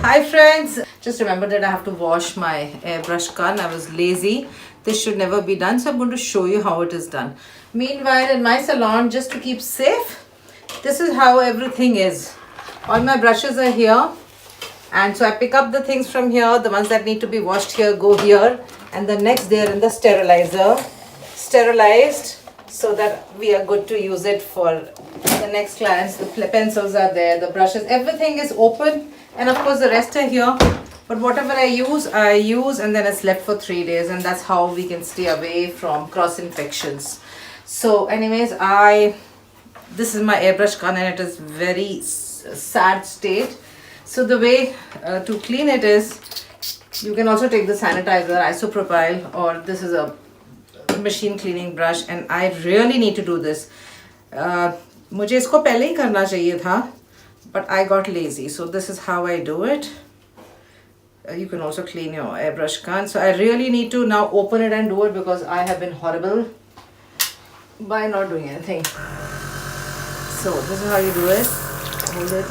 Hi friends, just remember that I have to wash my airbrush gun. I was lazy. This should never be done, so I'm going to show you how it is done. Meanwhile, in my salon, just to keep safe, this is how everything is. All my brushes are here, and so I pick up the things from here. The ones that need to be washed here go here, and the next they are in the sterilizer, sterilized, so that we are good to use it for the next clients. The pencils are there, the brushes, everything is open, and of course the rest are here. But whatever I use, and then it's left for 3 days, and that's how we can stay away from cross infections. So anyways, this is my airbrush gun, and it is very sad state. So the way to clean it is, you can also take the sanitizer, isopropyl, or this is a machine cleaning brush, and I really need to do this. मुझे इसको पहले ही करना चाहिए था, but I got lazy. So this is how I do it. You can also clean your airbrush gun. So I really need to now open it and do it, because I have been horrible by not doing anything. So this is how you do it. Hold it.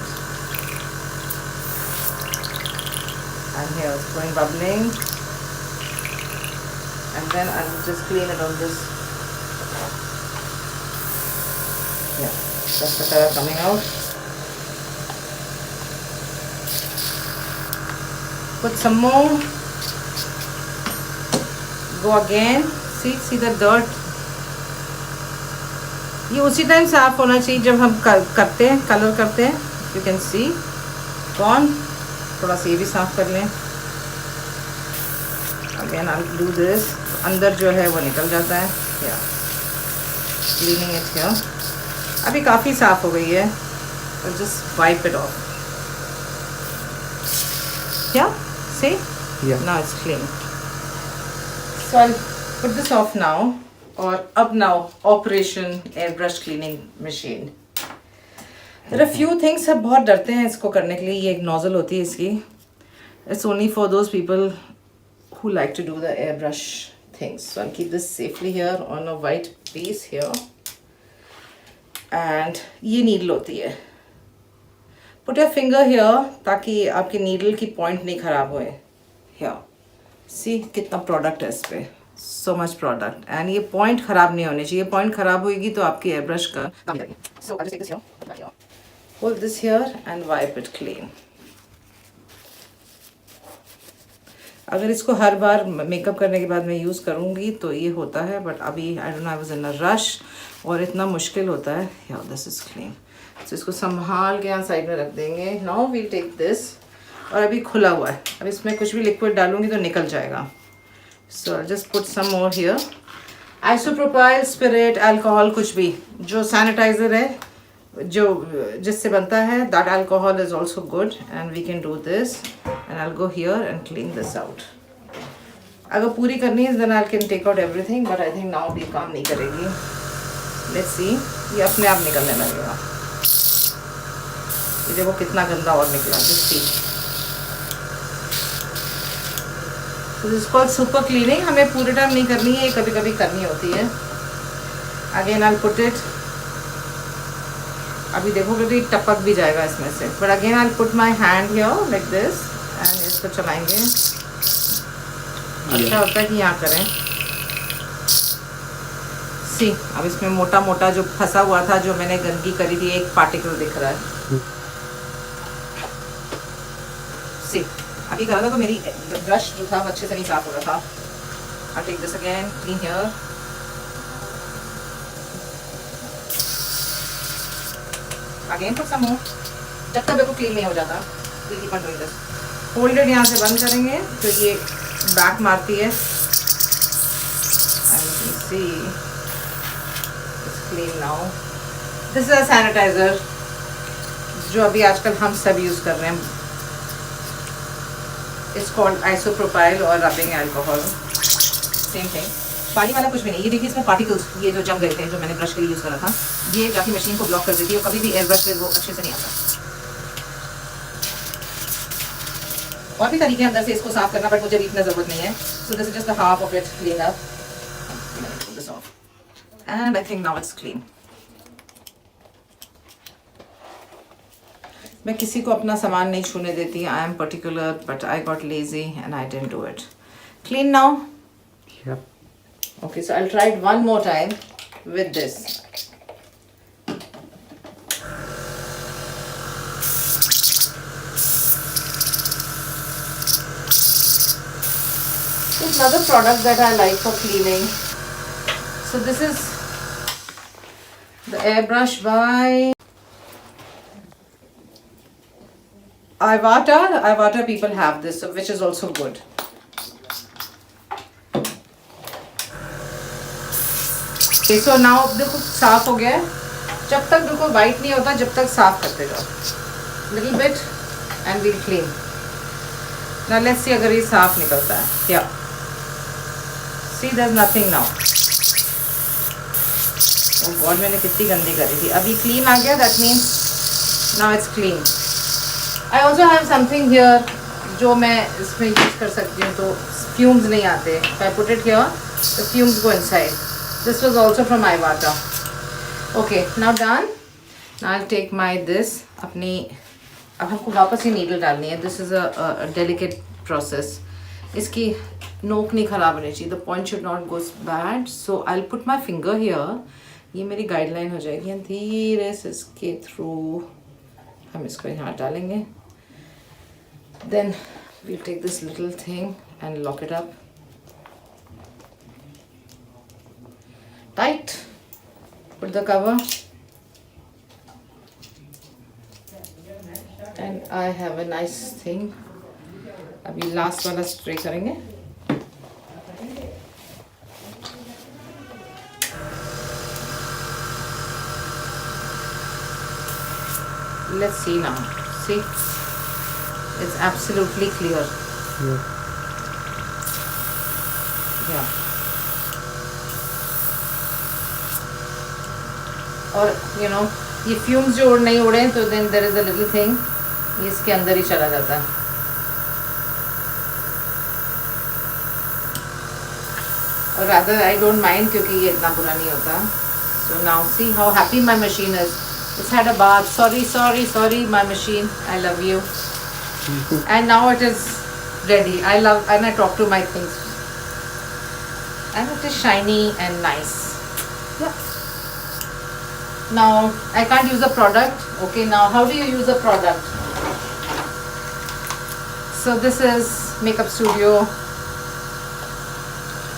And here it's going bubbling. And then I will just clean it on this. Yeah, that's the color coming out. Put some more. Go again. See the dirt. ये उसी time साफ होना चाहिए जब हम करते हैं, colour करते हैं. You can see. Gone. थोड़ा सा ये भी साफ कर लें. Again I'll do this. अंदर जो है वो निकल जाता है. Yeah. Cleaning it here. अभी काफ़ी साफ हो गई है. So just wipe it off. Yeah. See? Yeah. Now it's clean. So I'll put this off now. और अब now operation airbrush cleaning machine. There are few things, सब बहुत डरते हैं इसको करने के लिए. ये एक nozzle होती है इसकी. It's only for those people who like to do the airbrush things. So I'll keep this safely here on a white piece here. And ये needle होती है. Put your finger here ताकि आपकी needle की point नहीं खराब होए. Here. See कितना product है इस पे. So much product. And ये point खराब नहीं होने चाहिए. Point खराब होएगी तो आपकी airbrush का काम करेगी. So I'll just take this here. Hold this here and wipe it clean. अगर इसको हर बार मेकअप करने के बाद मैं यूज़ करूँगी तो ये होता है, बट अभी I don't know, I was in a rush और इतना मुश्किल होता है. Yeah, this is clean. So इसको संभाल के यहाँ साइड में रख देंगे. Now we'll take this. और अभी खुला हुआ है. अब इसमें कुछ भी लिक्विड डालूँगी तो निकल जाएगा. So I'll just put some more here. Isopropyl, spirit, alcohol, कुछ भी जो sanitizer है, जो जिससे बनता है, that alcohol is also good, and we can do this. And I'll go here and clean this out. अगर पूरी करनी है then I can take out everything, but I think now ये काम नहीं करेगी. Let's see. ये अपने आप निकलने लगेगा. ये देखो कितना गंदा और निकला. Just see. So this is called super cleaning. हमें पूरे टाइम नहीं करनी है, कभी कभी करनी होती है. Again I'll put it. अभी देखोगे तो ये टपक भी जाएगा इसमें से. But again I'll put my hand here like this and इसको चलाएंगे. अच्छा होता है कि यहाँ करें. See, अब इसमें मोटा मोटा जो फंसा हुआ था, जो मैंने गंदगी करी थी, एक पार्टिकल दिख रहा है. See, अभी करा था तो मेरी ब्रश जो था अच्छे से नहीं साफ हो रहा था. I'll take this again, clean here. Again put some more. जब तक मेरे को क्लीन नहीं हो जाता, we'll keep on doing this. Hold it यहाँ से बंद करेंगे तो ये बैक मारती है. And you can see it's clean now. This is a sanitizer जो अभी आजकल हम सब यूज़ कर रहे हैं. It's called isopropyl or rubbing alcohol. Same thing. पानी वाला कुछ भी नहीं. ये देखिए इसमें पार्टिकल्स ये जो जम गए थे, जो मैंने ब्रश के लिए यूज़ करा था, ये जाके मशीन को ब्लॉक कर देती है और कभी भी एयर ब्रश पे वो अच्छे से नहीं आता. और भी तरीके हैं अंदर से इसको साफ करना, बट मुझे इतना ज़रूरत नहीं है. So this is just the half of it cleaned up. Put this off. And I think now it's clean. मैं किसी को अपना सामान नहीं छूने देती. I am particular, but I got lazy and I didn't do it. Clean now? Yep. Okay, so I'll try it one more time with this. It's another product that I like for cleaning. So this is the airbrush by Iwata. Iwata people have this, so which is also good. Okay, so now देखो साफ हो गया है. जब तक देखो white नहीं होता जब तक साफ करते जाओ. Little bit and we'll clean. Now let's see अगर ये साफ निकलता है. Yeah. See, there's nothing now. Oh God, मैंने कितनी गंदी करी थी. अभी clean आ गया. That means now it's clean. I also have something here जो मैं इसमें use कर सकती हूँ तो fumes नहीं आते. If I put it here, the fumes go inside. This was also from Iwata. Okay, now done. Now I'll take my this. अपनी अब हमको वापस ही needle डालनी है. This is a delicate process. इसकी नोक नहीं खराब होनी चाहिए. The point should not go bad. So I'll put my finger here. ये मेरी गाइडलाइन हो जाएगी. धीरे से इसके थ्रू हम इसको यहाँ डालेंगे. Then we'll take this little thing and lock it up. Tight. Put the cover. And I have a nice thing. अभी लास्ट वाला स्प्रे करेंगे. Let's see now. See, it's absolutely clear. Yeah. Yeah. और you know ये fumes जो नहीं उड़े तो then there is a little thing ये इसके अंदर ही चला जाता है. और rather I don't mind क्योंकि ये इतना बुरा नहीं होता. So now see how happy my machine is. It's had a bath. Sorry, my machine. I love you. And now it is ready. I love and I talk to my things. And it is shiny and nice. Yeah. Now I can't use a product. Okay, now how do you use a product? So this is Makeup Studio.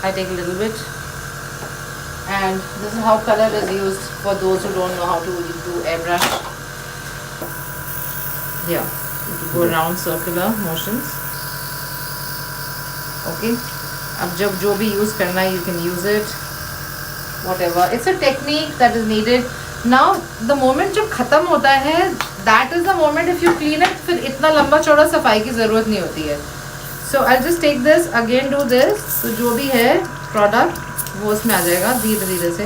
I take a little bit. And this is how color is used for those who don't know how to do airbrush. Yeah, you go around circular motions. Okay. अब जब जो भी use करना है, you can use it. Whatever. It's a technique that is needed. Now the moment जब खत्म होता है, that is the moment if you clean it, फिर इतना लंबा चौड़ा सफाई की ज़रूरत नहीं होती है. So I'll just take this again, do this. तो जो भी है product वो उसमें आ जाएगा धीरे धीरे से.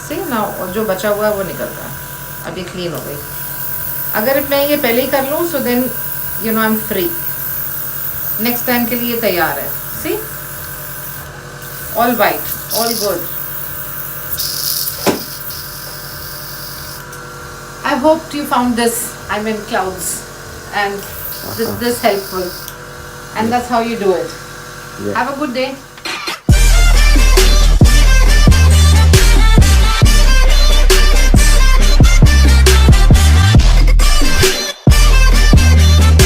See now और जो बचा हुआ है वो निकलता है. अभी क्लीन हो गई. अगर मैं ये पहले ही कर लूँ so then you know I'm free. Next time के लिए तैयार है. See, all white, all good. I hoped you found this. I'm in clouds, and this helpful. And that's how you do it. Yeah. Have a good day.